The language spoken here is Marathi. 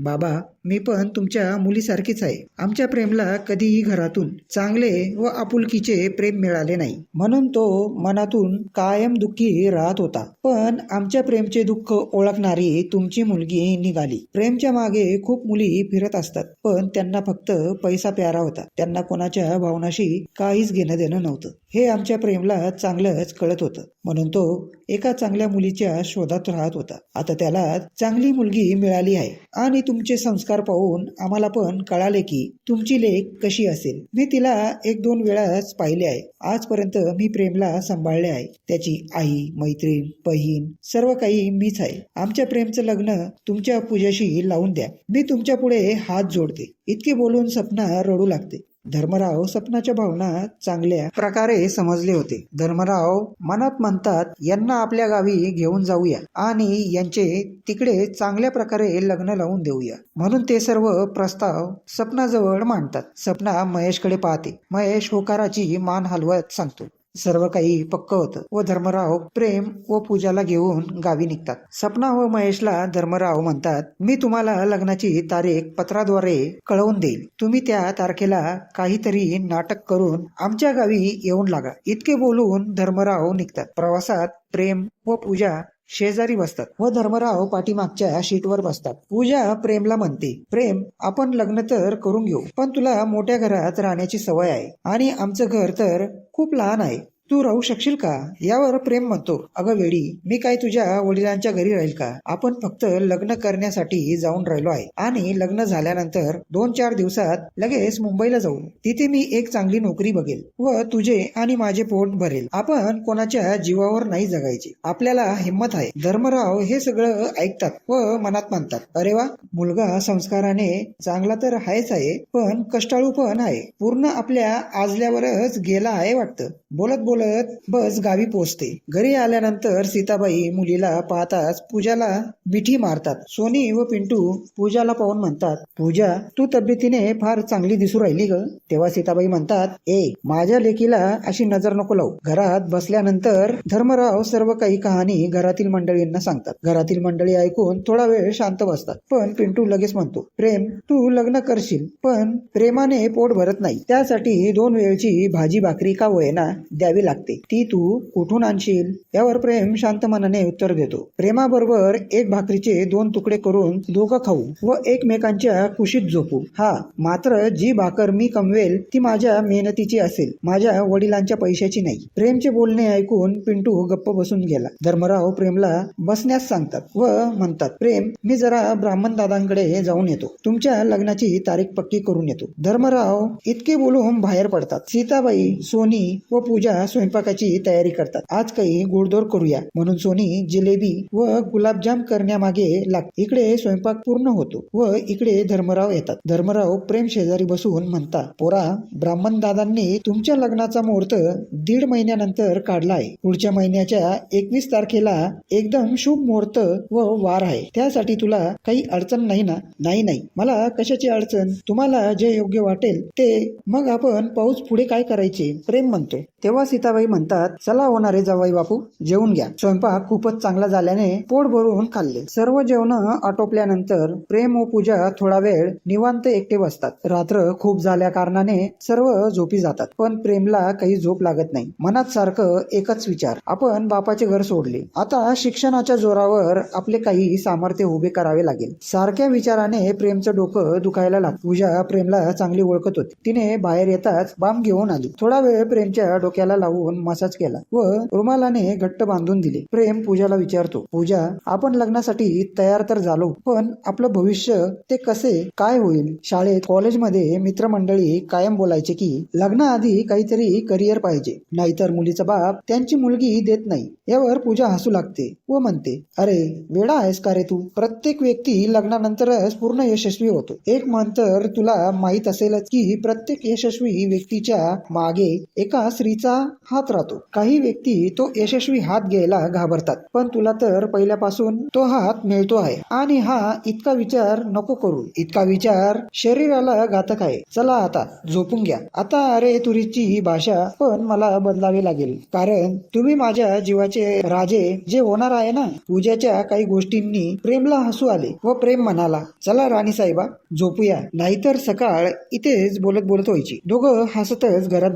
बाबा, मी पण तुमच्या मुलीसारखीच आहे. आमच्या प्रेमला कधीही घरातून चांगले व आपुलकीचे प्रेम मिळाले नाही, म्हणून तो मनातून कायम दुःखी राहत होता. पण आमच्या प्रेमचे दुःख ओळखणारी तुमची मुलगी निघाली. प्रेमच्या मागे खूप मुली फिरत असतात, पण त्यांना फक्त पैसा प्यारा होता. त्यांना कोणाच्या भावनाशी काहीच घेणं देणं नव्हतं. हे आमच्या प्रेमला चांगलंच कळत होतं, म्हणून तो एका चांगल्या मुलीच्या शोधात राहत होता. आता त्याला चांगली मुलगी मिळाली आहे आणि तुमचे संस्कार पाहून आम्हाला पण कळाले की तुमची लेक कशी असेल. मी तिला 1-2 वेळाच पाहिले आहे. आजपर्यंत मी प्रेमला सांभाळले आहे. त्याची आई, मैत्रीण, बहीण सर्व काही मीच आहे. आमच्या प्रेमचं लग्न तुमच्या पूजाशी लावून द्या. मी तुमच्या पुढे हात जोडते. इतके बोलून सपना रडू लागते. धर्मराव सपनाच्या भावना चांगल्या प्रकारे समजले होते. धर्मराव मनात म्हणतात, यांना आपल्या गावी घेऊन जाऊया आणि यांचे तिकडे चांगल्या प्रकारे लग्न लावून देऊया. म्हणून ते सर्व प्रस्ताव सपनाजवळ मांडतात. सपना महेशकडे पाहते. महेश होकाराची मान हलवत सांगतो. सर्व काही पक्क होतं व धर्मराव प्रेम व पूजाला घेऊन गावी निघतात. सपना व महेशला धर्मराव म्हणतात, मी तुम्हाला लग्नाची तारीख पत्राद्वारे कळवून देईल. तुम्ही त्या तारखेला काहीतरी नाटक करून आमच्या गावी येऊन लागा. इतके बोलून धर्मराव निघतात. प्रवासात प्रेम व पूजा शेजारी बसतात व धर्मराव पाठीमागच्या शीटवर बसतात. पूजा प्रेमला म्हणते, प्रेम, आपण लग्न तर करून घेऊ, पण तुला मोठ्या घरात राहण्याची सवय आहे आणि आमचं घर तर खूप लहान आहे. तू राहू शकशील का? यावर प्रेम म्हणतो, अगं वेडी, मी काय तुझ्या वडिलांच्या घरी राहील का? आपण फक्त लग्न करण्यासाठी जाऊन राहिलो आहे आणि लग्न झाल्यानंतर 2-4 दिवसात लगेच मुंबईला जाऊ. तिथे मी एक चांगली नोकरी बघेल व तुझे आणि माझे पोट भरेल. आपण कोणाच्या जीवावर नाही जगायचे. आपल्याला हिंमत आहे. धर्मराव हे सगळं ऐकतात व मनात म्हणतात, अरे वा, मुलगा संस्काराने चांगला तर आहेच आहे, पण कष्टाळू पण आहे. पूर्ण आपल्या आजल्यावरच गेला आहे वाटतं. बोलत बोलत बस गावी पोचते. घरी आल्यानंतर सीताबाई मुलीला पाहताच पूजाला मिठी मारतात. सोनी व पिंटू पूजाला पाहून म्हणतात, पूजा, तू तब्येतीने फार चांगली दिसू राहिली ग. तेव्हा सीताबाई म्हणतात, माझ्या लेकीला अशी नजर नको लावू. घरात बसल्यानंतर धर्मराव सर्व काही कहाणी घरातील मंडळींना सांगतात. घरातील मंडळी ऐकून थोडा वेळ शांत बसतात. पण पिंटू लगेच म्हणतो, प्रेम, तू लग्न करशील, पण प्रेमाने पोट भरत नाही. त्यासाठी 2 वेळची भाजी भाकरी का होईना द्यावी लागते. ती तू कुठून आणशील? यावर प्रेम शांत मनाने उत्तर देतो, प्रेमाबरोबर 1 भाकरीचे 2 तुकडे करून दोघं खाऊ व एकमेकांच्या कुशीत झोपू. हा, मात्र जी भाकर मी कमवेल ती माझ्या मेहनतीची असेल, माझ्या वडिलांच्या पैशाची नाही. प्रेमचे बोलणे ऐकून पिंटू गप्प बसून गेला. धर्मराव प्रेमला बसण्यास सांगतात व म्हणतात, प्रेम, मी जरा ब्राह्मण दादांकडे जाऊन येतो. तुमच्या लग्नाची तारीख पक्की करून येतो. धर्मराव इतके बोलून बाहेर पडतात. सीताबाई, सोनी व पूजा स्वयंपाकाची तयारी करतात. आज काही गोडधोड करूया म्हणून सोनी जिलेबी व गुलाबजाम करण्यामागे लागते. इकडे स्वयंपाक पूर्ण होतो व इकडे धर्मराव येतात. धर्मराव प्रेम शेजारी बसून म्हणतात, पोरा, ब्राह्मण दादांनी तुमच्या लग्नाचा मुहूर्त 1.5 महिन्यानंतर काढला आहे. पुढच्या महिन्याच्या 21 तारखेला एकदम शुभ मुहूर्त व वार आहे. त्यासाठी तुला काही अडचण नाही ना? नाही, मला कशाची अडचण? तुम्हाला जे योग्य वाटेल ते. मग आपण पाऊस पुढे काय करायचे? प्रेम म्हणतो. तेव्हा सीताबाई म्हणतात, चला होणारे जावई बापू, जेवून घ्या. स्वयंपाक खूपच चांगला झाल्याने पोट भरून खाल्ले. सर्व जेवण आटोपल्यानंतर प्रेम व पूजा थोडा वेळ निवांत एकटे बसतात. रात्र खूप झाल्या कारणाने सर्व झोपी जातात, पण प्रेमला काही झोप लागत नाही. मनात सारखं एकच विचार, आपण बापाचे घर सोडले, आता शिक्षणाच्या जोरावर आपले काही सामर्थ्य उभे करावे लागेल. सारख्या विचाराने प्रेमचं डोकं दुखायला लागलं. पूजा प्रेमला चांगली ओळखत होती. तिने बाहेर येताच बाम घेऊन आली. थोडा वेळ प्रेमच्या डोक्याला लावून मसाज केला व रुमालाने घट्ट बांधून दिले. प्रेम पूजाला विचारतो, पूजा, आपण लग्नासाठी तयार तर झालो, पण आपलं भविष्य ते कसे काय होईल? शाळेत, कॉलेजमध्ये मित्रमंडळी कायम बोलायचे की लग्नाआधी काहीतरी करिअर पाहिजे, नाहीतर मुलीचा बाप त्यांची मुलगी देत नाही. यावर पूजा हसू लागते व म्हणते, अरे वेडा आहेस का रे तू? प्रत्येक व्यक्ती लग्नानंतरच पूर्ण यशस्वी होतो. एक मंतर तुला माहित असेलच की प्रत्येक यशस्वी व्यक्तीच्या मागे एका स्त्रीचा यशस्वींचा हात राहतो. काही व्यक्ती तो यशस्वी हात घ्यायला घाबरतात, पण तुला तर पहिल्यापासून तो हात मिळतो आहे. आणि हा इतका विचार नको करू. इतका विचार शरीराला घातक आहे. चला आता झोपून घ्या. आता अरे तुरीची ही भाषा पण मला बदलावी लागेल, कारण तुम्ही माझ्या जीवाचे राजे जे होणार आहे ना. पूजाच्या काही गोष्टींनी प्रेमला हसू आले व प्रेम म्हणाला, चला राणी साहेबा झोपूया, नाहीतर सकाळ इथेच बोलत बोलत व्हायची. दोघं हसतच घरात